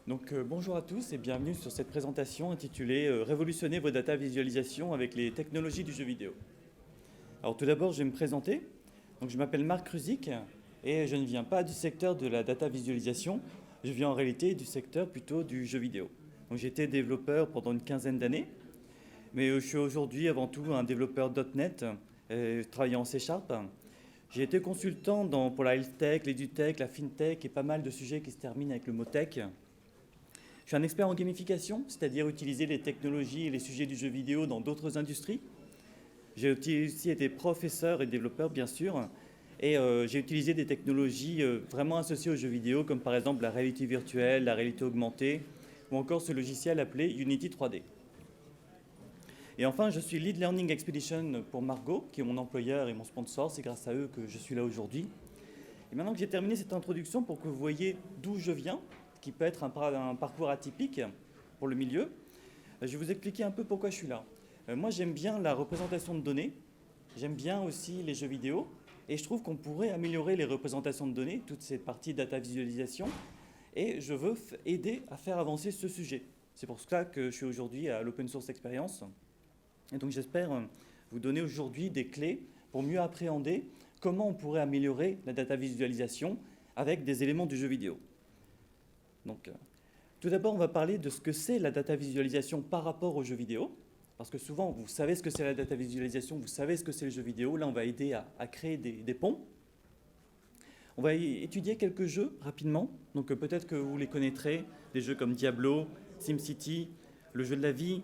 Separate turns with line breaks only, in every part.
Bonjour à tous et bienvenue sur cette présentation intitulée Révolutionner vos data visualisation avec les technologies du jeu vidéo. Alors tout d'abord, je vais me présenter. Je m'appelle Marc Kruzik et je ne viens pas du secteur de la data visualisation, je viens en réalité du secteur plutôt du jeu vidéo. J'ai été développeur pendant une quinzaine d'années, mais je suis aujourd'hui avant tout un développeur .NET, travaillant en C#. J'ai été consultant pour la health tech, l'edutech, la fintech et pas mal de sujets qui se terminent avec le mot tech. Je suis un expert en gamification, c'est-à-dire utiliser les technologies et les sujets du jeu vidéo dans d'autres industries. J'ai aussi été professeur et développeur, bien sûr, et j'ai utilisé des technologies vraiment associées aux jeux vidéo, comme par exemple la réalité virtuelle, la réalité augmentée, ou encore ce logiciel appelé Unity 3D. Et enfin, je suis Lead Learning Expedition pour Margot, qui est mon employeur et mon sponsor. C'est grâce à eux que je suis là aujourd'hui. Et maintenant que j'ai terminé cette introduction pour que vous voyez d'où je viens, qui peut être un parcours atypique pour le milieu, je vais vous expliquer un peu pourquoi je suis là. Moi, j'aime bien la représentation de données, j'aime bien aussi les jeux vidéo, et je trouve qu'on pourrait améliorer les représentations de données, toute cette partie data visualisation, et je veux aider à faire avancer ce sujet. C'est pour cela que je suis aujourd'hui à l'Open Source Experience. Et donc j'espère vous donner aujourd'hui des clés pour mieux appréhender comment on pourrait améliorer la data visualisation avec des éléments du jeu vidéo. Tout d'abord, on va parler de ce que c'est la data visualisation par rapport aux jeux vidéo. Parce que souvent, vous savez ce que c'est la data visualisation, vous savez ce que c'est le jeu vidéo. Là, on va aider à créer des ponts. On va étudier quelques jeux rapidement. Peut-être que vous les connaîtrez, des jeux comme Diablo, SimCity, le jeu de la vie,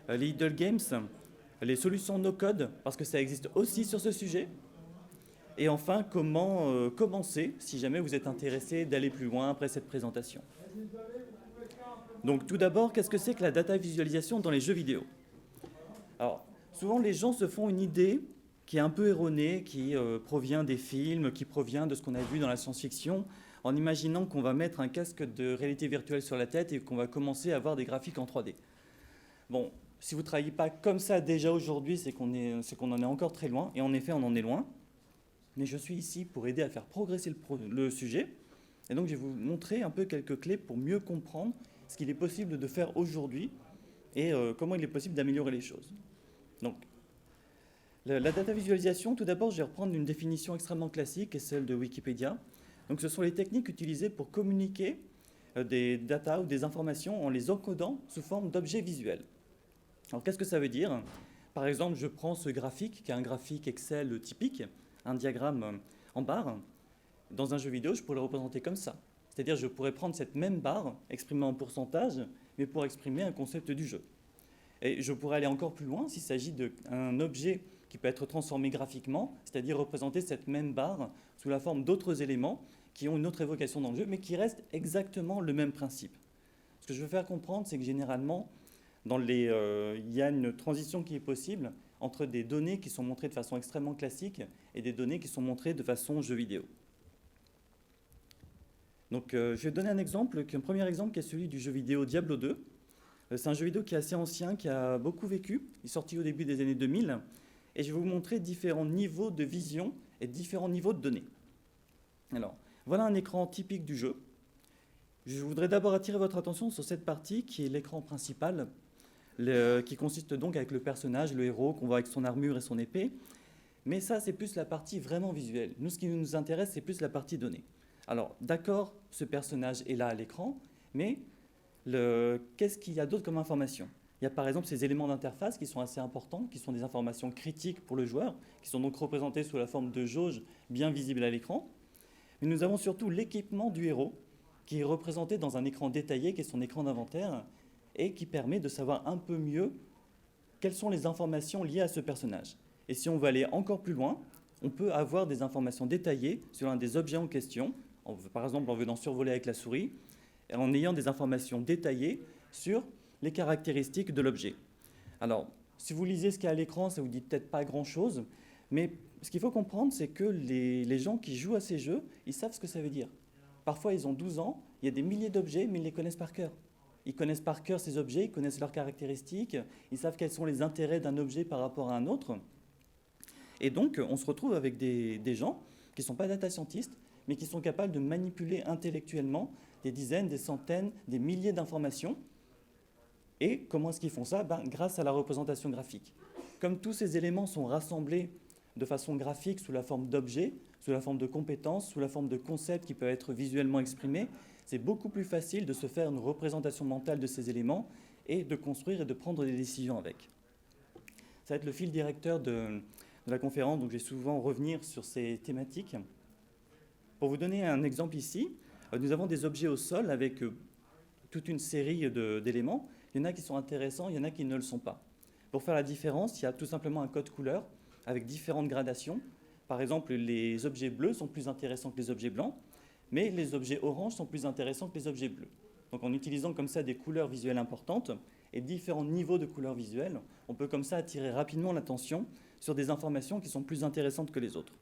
les idle games, les solutions no-code, parce que ça existe aussi sur ce sujet. Et enfin, comment commencer, si jamais vous êtes intéressé d'aller plus loin après cette présentation. Donc tout d'abord, qu'est-ce que c'est que la data visualisation dans les jeux vidéo? Alors, souvent les gens se font une idée qui est un peu erronée, qui provient des films, qui provient de ce qu'on a vu dans la science-fiction, en imaginant qu'on va mettre un casque de réalité virtuelle sur la tête et qu'on va commencer à avoir des graphiques en 3D. Bon, si vous ne travaillez pas comme ça déjà aujourd'hui, c'est qu'on en est encore très loin, et en effet on en est loin. Mais je suis ici pour aider à faire progresser le sujet. Et donc je vais vous montrer un peu quelques clés pour mieux comprendre ce qu'il est possible de faire aujourd'hui et comment il est possible d'améliorer les choses. Donc, la data visualisation, tout d'abord, je vais reprendre une définition extrêmement classique, et celle de Wikipédia. Donc, ce sont les techniques utilisées pour communiquer des data ou des informations en les encodant sous forme d'objets visuels. Alors, qu'est-ce que ça veut dire? Par exemple, je prends ce graphique, qui est un graphique Excel typique, un diagramme en barre. Dans un jeu vidéo, je pourrais le représenter comme ça. C'est-à-dire je pourrais prendre cette même barre, exprimée en pourcentage, mais pour exprimer un concept du jeu. Et je pourrais aller encore plus loin s'il s'agit d'un objet qui peut être transformé graphiquement, c'est-à-dire représenter cette même barre sous la forme d'autres éléments qui ont une autre évocation dans le jeu, mais qui restent exactement le même principe. Ce que je veux faire comprendre, c'est que généralement, il y a une transition qui est possible entre des données qui sont montrées de façon extrêmement classique et des données qui sont montrées de façon jeu vidéo. Je vais donner un premier exemple qui est celui du jeu vidéo Diablo 2. C'est un jeu vidéo qui est assez ancien, qui a beaucoup vécu. Il est sorti au début des années 2000. Et je vais vous montrer différents niveaux de vision et différents niveaux de données. Alors, voilà un écran typique du jeu. Je voudrais d'abord attirer votre attention sur cette partie qui est l'écran principal, qui consiste donc avec le personnage, le héros, qu'on voit avec son armure et son épée. Mais ça, c'est plus la partie vraiment visuelle. Nous, ce qui nous intéresse, c'est plus la partie données. Alors, d'accord, ce personnage est là à l'écran, mais qu'est-ce qu'il y a d'autre comme information? Il y a par exemple ces éléments d'interface qui sont assez importants, qui sont des informations critiques pour le joueur, qui sont donc représentés sous la forme de jauges bien visibles à l'écran. Mais nous avons surtout l'équipement du héros, qui est représenté dans un écran détaillé, qui est son écran d'inventaire, et qui permet de savoir un peu mieux quelles sont les informations liées à ce personnage. Et si on veut aller encore plus loin, on peut avoir des informations détaillées sur un des objets en question. Par exemple, en venant survoler avec la souris, en ayant des informations détaillées sur les caractéristiques de l'objet. Alors, si vous lisez ce qu'il y a à l'écran, ça ne vous dit peut-être pas grand-chose, mais ce qu'il faut comprendre, c'est que les gens qui jouent à ces jeux, ils savent ce que ça veut dire. Parfois, ils ont 12 ans, il y a des milliers d'objets, mais ils les connaissent par cœur. Ils connaissent par cœur ces objets, ils connaissent leurs caractéristiques, ils savent quels sont les intérêts d'un objet par rapport à un autre. Et donc, on se retrouve avec des gens qui ne sont pas data scientists, mais qui sont capables de manipuler intellectuellement des dizaines, des centaines, des milliers d'informations. Et comment est-ce qu'ils font ça? Grâce à la représentation graphique. Comme tous ces éléments sont rassemblés de façon graphique sous la forme d'objets, sous la forme de compétences, sous la forme de concepts qui peuvent être visuellement exprimés, c'est beaucoup plus facile de se faire une représentation mentale de ces éléments et de construire et de prendre des décisions avec. Ça va être le fil directeur de la conférence, donc je vais souvent revenir sur ces thématiques. Pour vous donner un exemple ici, nous avons des objets au sol avec toute une série d'éléments. Il y en a qui sont intéressants, il y en a qui ne le sont pas. Pour faire la différence, il y a tout simplement un code couleur avec différentes gradations. Par exemple, les objets bleus sont plus intéressants que les objets blancs, mais les objets oranges sont plus intéressants que les objets bleus. Donc en utilisant comme ça des couleurs visuelles importantes et différents niveaux de couleurs visuelles, on peut comme ça attirer rapidement l'attention sur des informations qui sont plus intéressantes que les autres.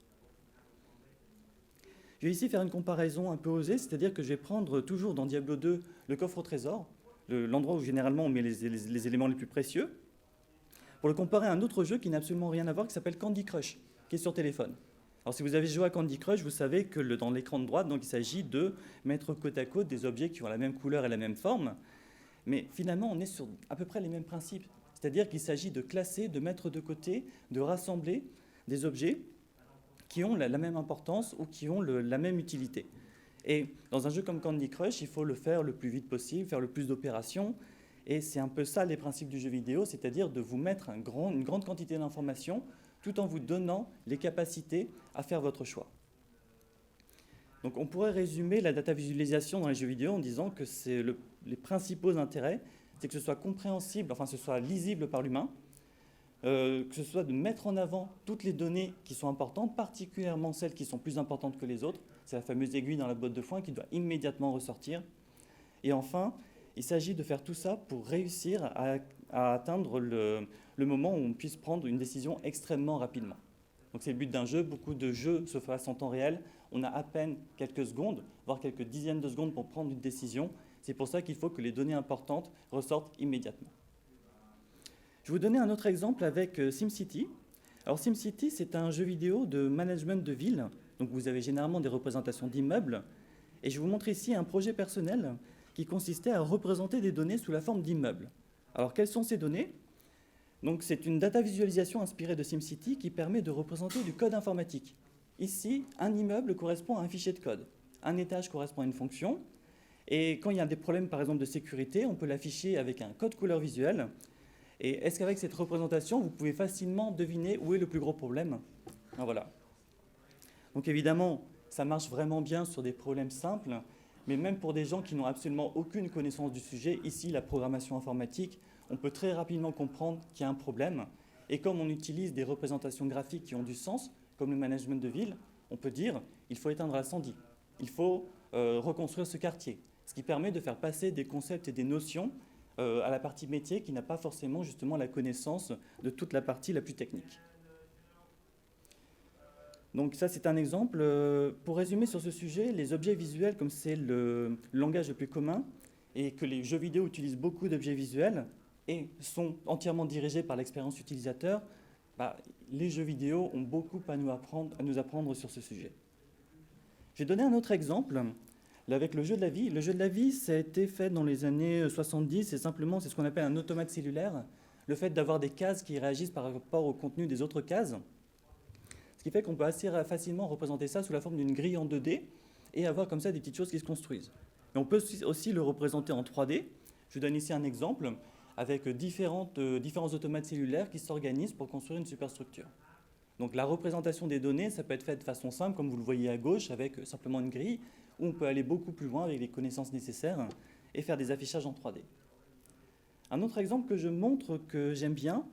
Je vais ici faire une comparaison un peu osée, c'est-à-dire que je vais prendre toujours dans Diablo 2 le coffre au trésor, l'endroit où généralement on met les éléments les plus précieux, pour le comparer à un autre jeu qui n'a absolument rien à voir, qui s'appelle Candy Crush, qui est sur téléphone. Alors si vous avez joué à Candy Crush, vous savez que dans l'écran de droite, donc, il s'agit de mettre côte à côte des objets qui ont la même couleur et la même forme, mais finalement on est sur à peu près les mêmes principes, c'est-à-dire qu'il s'agit de classer, de mettre de côté, de rassembler des objets qui ont la même importance ou qui ont la même utilité. Et dans un jeu comme Candy Crush, il faut le faire le plus vite possible, faire le plus d'opérations. Et c'est un peu ça les principes du jeu vidéo, c'est-à-dire de vous mettre une grande quantité d'informations tout en vous donnant les capacités à faire votre choix. Donc on pourrait résumer la data visualisation dans les jeux vidéo en disant que les principaux intérêts, c'est que ce soit compréhensible, enfin ce soit lisible par l'humain, que ce soit de mettre en avant toutes les données qui sont importantes, particulièrement celles qui sont plus importantes que les autres. C'est la fameuse aiguille dans la botte de foin qui doit immédiatement ressortir. Et enfin, il s'agit de faire tout ça pour réussir à atteindre le moment où on puisse prendre une décision extrêmement rapidement. Donc c'est le but d'un jeu. Beaucoup de jeux se fassent en temps réel. On a à peine quelques secondes, voire quelques dizaines de secondes pour prendre une décision. C'est pour ça qu'il faut que les données importantes ressortent immédiatement. Je vais vous donner un autre exemple avec SimCity. Alors SimCity, c'est un jeu vidéo de management de ville. Donc vous avez généralement des représentations d'immeubles. Et je vous montre ici un projet personnel qui consistait à représenter des données sous la forme d'immeubles. Alors quelles sont ces données? Donc c'est une data visualisation inspirée de SimCity qui permet de représenter du code informatique. Ici, un immeuble correspond à un fichier de code. Un étage correspond à une fonction. Et quand il y a des problèmes, par exemple, de sécurité, on peut l'afficher avec un code couleur visuel. Et est-ce qu'avec cette représentation, vous pouvez facilement deviner où est le plus gros problème? Voilà. Donc évidemment, ça marche vraiment bien sur des problèmes simples, mais même pour des gens qui n'ont absolument aucune connaissance du sujet, ici, la programmation informatique, on peut très rapidement comprendre qu'il y a un problème. Et comme on utilise des représentations graphiques qui ont du sens, comme le management de ville, on peut dire il faut éteindre l'incendie, il faut reconstruire ce quartier, ce qui permet de faire passer des concepts et des notions à la partie métier qui n'a pas forcément justement la connaissance de toute la partie la plus technique. Donc ça, c'est un exemple. Pour résumer sur ce sujet, les objets visuels, comme c'est le langage le plus commun, et que les jeux vidéo utilisent beaucoup d'objets visuels et sont entièrement dirigés par l'expérience utilisateur, les jeux vidéo ont beaucoup à nous apprendre sur ce sujet. Je vais donner un autre exemple avec le jeu de la vie. Le jeu de la vie, ça a été fait dans les années 70, c'est ce qu'on appelle un automate cellulaire, le fait d'avoir des cases qui réagissent par rapport au contenu des autres cases. Ce qui fait qu'on peut assez facilement représenter ça sous la forme d'une grille en 2D et avoir comme ça des petites choses qui se construisent. Mais on peut aussi le représenter en 3D. Je vous donne ici un exemple avec différents automates cellulaires qui s'organisent pour construire une superstructure. Donc la représentation des données, ça peut être fait de façon simple, comme vous le voyez à gauche, avec simplement une grille, ou on peut aller beaucoup plus loin avec les connaissances nécessaires et faire des affichages en 3D. Un autre exemple que je montre que j'aime bien,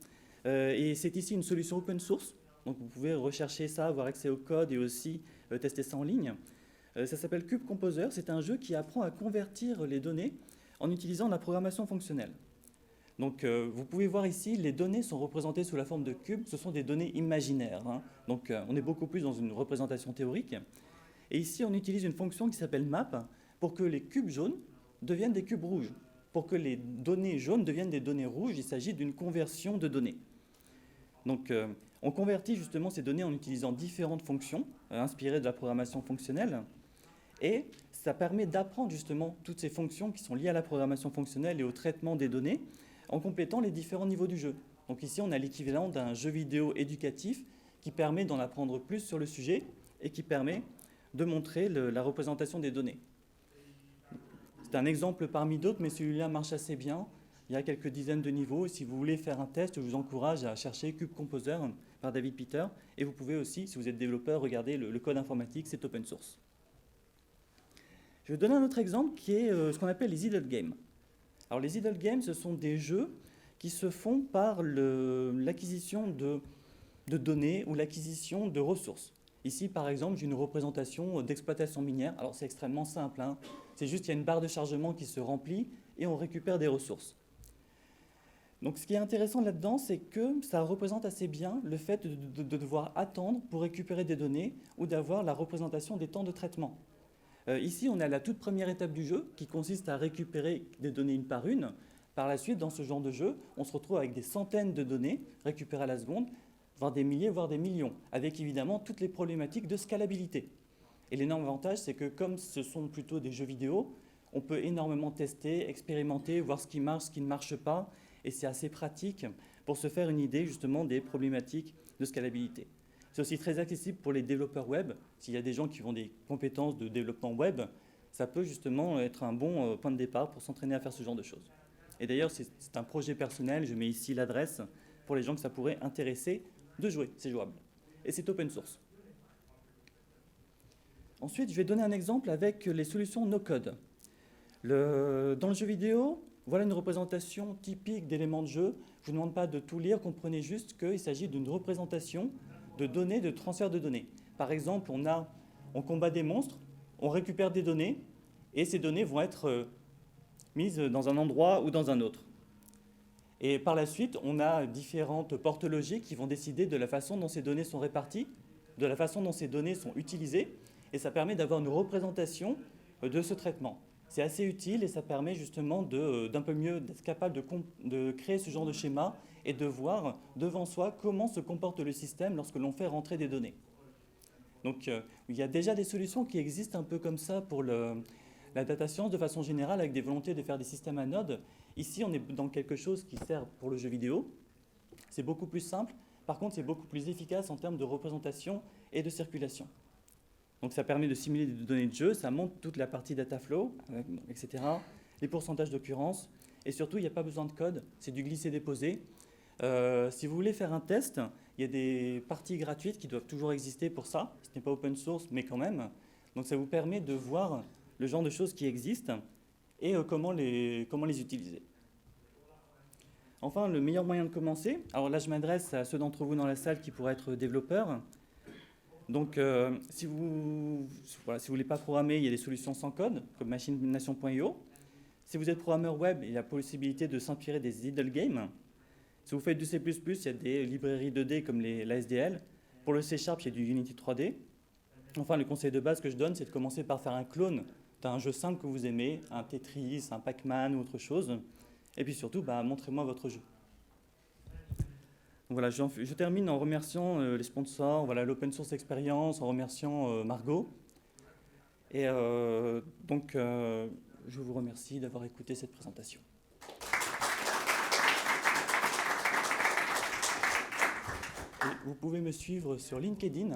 et c'est ici une solution open source. Donc vous pouvez rechercher ça, avoir accès au code et aussi tester ça en ligne. Ça s'appelle Cube Composer. C'est un jeu qui apprend à convertir les données en utilisant la programmation fonctionnelle. Donc vous pouvez voir ici, les données sont représentées sous la forme de cubes. Ce sont des données imaginaires. Donc on est beaucoup plus dans une représentation théorique. Et ici, on utilise une fonction qui s'appelle map pour que les cubes jaunes deviennent des cubes rouges. Pour que les données jaunes deviennent des données rouges, il s'agit d'une conversion de données. Donc on convertit justement ces données en utilisant différentes fonctions inspirées de la programmation fonctionnelle. Et ça permet d'apprendre justement toutes ces fonctions qui sont liées à la programmation fonctionnelle et au traitement des données en complétant les différents niveaux du jeu. Donc ici, on a l'équivalent d'un jeu vidéo éducatif qui permet d'en apprendre plus sur le sujet et qui permet de montrer la représentation des données. C'est un exemple parmi d'autres, mais celui-là marche assez bien. Il y a quelques dizaines de niveaux. Si vous voulez faire un test, je vous encourage à chercher Cube Composer par David Peter. Et vous pouvez aussi, si vous êtes développeur, regarder le code informatique, c'est open source. Je vais donner un autre exemple qui est ce qu'on appelle les idle games. Alors les idle games, ce sont des jeux qui se font par l'acquisition de données ou l'acquisition de ressources. Ici, par exemple, j'ai une représentation d'exploitation minière. Alors c'est extrêmement simple, hein. C'est juste qu'il y a une barre de chargement qui se remplit et on récupère des ressources. Donc ce qui est intéressant là-dedans, c'est que ça représente assez bien le fait de devoir attendre pour récupérer des données ou d'avoir la représentation des temps de traitement. Ici, on est à la toute première étape du jeu qui consiste à récupérer des données une par une. Par la suite, dans ce genre de jeu, on se retrouve avec des centaines de données récupérées à la seconde, voire des milliers, voire des millions, avec évidemment toutes les problématiques de scalabilité. Et l'énorme avantage, c'est que comme ce sont plutôt des jeux vidéo, on peut énormément tester, expérimenter, voir ce qui marche, ce qui ne marche pas, et c'est assez pratique pour se faire une idée justement des problématiques de scalabilité. C'est aussi très accessible pour les développeurs web. S'il y a des gens qui ont des compétences de développement web, ça peut justement être un bon point de départ pour s'entraîner à faire ce genre de choses. Et d'ailleurs, c'est un projet personnel, je mets ici l'adresse pour les gens que ça pourrait intéresser de jouer, c'est jouable. Et c'est open source. Ensuite, je vais donner un exemple avec les solutions no-code. Dans le jeu vidéo, voilà une représentation typique d'éléments de jeu. Je ne vous demande pas de tout lire, comprenez juste qu'il s'agit d'une représentation de données, de transfert de données. Par exemple, on combat des monstres, on récupère des données, et ces données vont être mises dans un endroit ou dans un autre. Et par la suite, on a différentes portes logiques qui vont décider de la façon dont ces données sont réparties, de la façon dont ces données sont utilisées, et ça permet d'avoir une représentation de ce traitement. C'est assez utile et ça permet justement d'un peu mieux d'être capable de créer ce genre de schéma et de voir devant soi comment se comporte le système lorsque l'on fait rentrer des données. Donc il y a déjà des solutions qui existent un peu comme ça pour la data science de façon générale avec des volontés de faire des systèmes à nodes. Ici, on est dans quelque chose qui sert pour le jeu vidéo. C'est beaucoup plus simple. Par contre, c'est beaucoup plus efficace en termes de représentation et de circulation. Donc ça permet de simuler des données de jeu, ça montre toute la partie data flow, etc., les pourcentages d'occurrence, et surtout, il n'y a pas besoin de code, c'est du glisser-déposer. Si vous voulez faire un test, il y a des parties gratuites qui doivent toujours exister pour ça. Ce n'est pas open source, mais quand même. Donc ça vous permet de voir le genre de choses qui existent et comment les utiliser. Enfin, le meilleur moyen de commencer, alors là je m'adresse à ceux d'entre vous dans la salle qui pourraient être développeurs. Donc, si vous ne voulez pas programmer, il y a des solutions sans code, comme machination.io. Si vous êtes programmeur web, il y a la possibilité de s'inspirer des idle games. Si vous faites du C++, il y a des librairies 2D comme l'ASDL. Pour le C#, il y a du Unity 3D. Enfin, le conseil de base que je donne, c'est de commencer par faire un clone d'un jeu simple que vous aimez, un Tetris, un Pac-Man ou autre chose. Et puis surtout, montrez-moi votre jeu. Voilà, je termine en remerciant les sponsors, l'Open Source Experience, en remerciant Margot. Et donc, je vous remercie d'avoir écouté cette présentation. Et vous pouvez me suivre sur LinkedIn.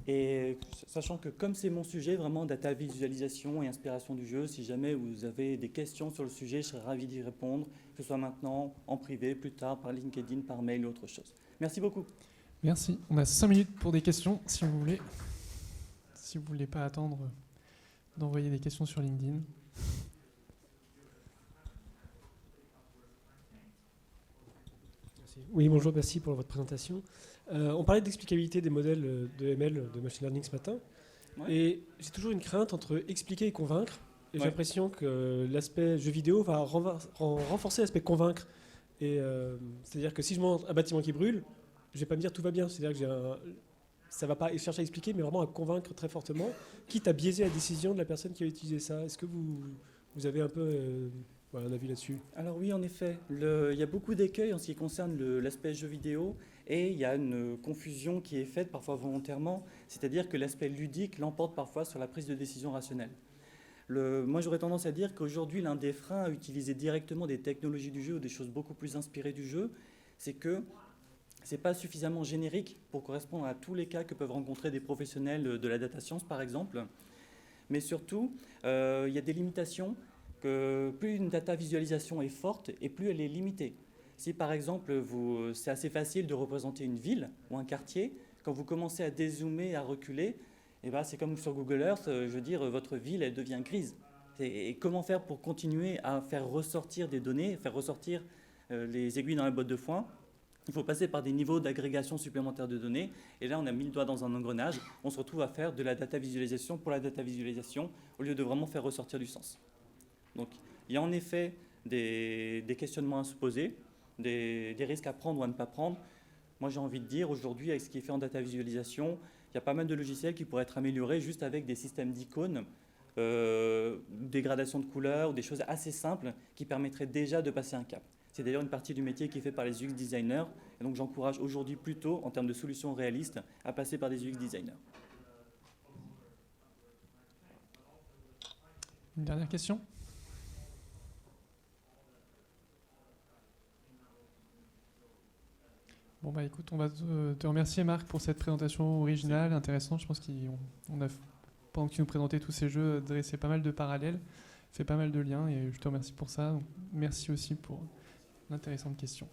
Et sachant que comme c'est mon sujet, vraiment data visualisation et inspiration du jeu, si jamais vous avez des questions sur le sujet, je serais ravi d'y répondre, que ce soit maintenant, en privé, plus tard, par LinkedIn, par mail ou autre chose. Merci beaucoup.
Merci. On a 5 minutes pour des questions, si vous voulez. Si vous ne voulez pas attendre d'envoyer des questions sur LinkedIn.
Oui, bonjour, merci pour votre présentation. On parlait d'explicabilité des modèles de ML, de machine learning ce matin. Ouais. Et j'ai toujours une crainte entre expliquer et convaincre. Et j'ai l'impression que l'aspect jeu vidéo va renforcer l'aspect convaincre. Et c'est-à-dire que si je montre un bâtiment qui brûle, je ne vais pas me dire tout va bien. C'est-à-dire que ça ne va pas chercher à expliquer, mais vraiment à convaincre très fortement, quitte à biaiser la décision de la personne qui a utilisé ça. Est-ce que vous avez un peu Un avis là-dessus?
Alors oui, en effet, il y a beaucoup d'écueils en ce qui concerne l'aspect jeu vidéo et il y a une confusion qui est faite parfois volontairement, c'est-à-dire que l'aspect ludique l'emporte parfois sur la prise de décision rationnelle. Moi, j'aurais tendance à dire qu'aujourd'hui, l'un des freins à utiliser directement des technologies du jeu ou des choses beaucoup plus inspirées du jeu, c'est que c'est pas suffisamment générique pour correspondre à tous les cas que peuvent rencontrer des professionnels de la data science, par exemple. Mais surtout, il y a des limitations que plus une data visualisation est forte et plus elle est limitée. Si par exemple, c'est assez facile de représenter une ville ou un quartier, quand vous commencez à dézoomer, à reculer, eh ben, c'est comme sur Google Earth, je veux dire, votre ville, elle devient grise. Et comment faire pour continuer à faire ressortir des données, faire ressortir les aiguilles dans la botte de foin? Il faut passer par des niveaux d'agrégation supplémentaires de données. Et là, on a mis le doigt dans un engrenage. On se retrouve à faire de la data visualisation pour la data visualisation au lieu de vraiment faire ressortir du sens. Donc, il y a en effet des questionnements à se poser, des risques à prendre ou à ne pas prendre. Moi, j'ai envie de dire, aujourd'hui, avec ce qui est fait en data visualisation, il y a pas mal de logiciels qui pourraient être améliorés juste avec des systèmes d'icônes, dégradation de couleurs, ou des choses assez simples qui permettraient déjà de passer un cap. C'est d'ailleurs une partie du métier qui est fait par les UX designers. Et donc, j'encourage aujourd'hui plutôt, en termes de solutions réalistes, à passer par des UX designers.
Une dernière question ? Bon bah écoute, on va te remercier Marc pour cette présentation originale, intéressante. Je pense qu'on a, pendant que tu nous présentais tous ces jeux, dressé pas mal de parallèles, fait pas mal de liens et je te remercie pour ça. Donc, merci aussi pour l'intéressante question.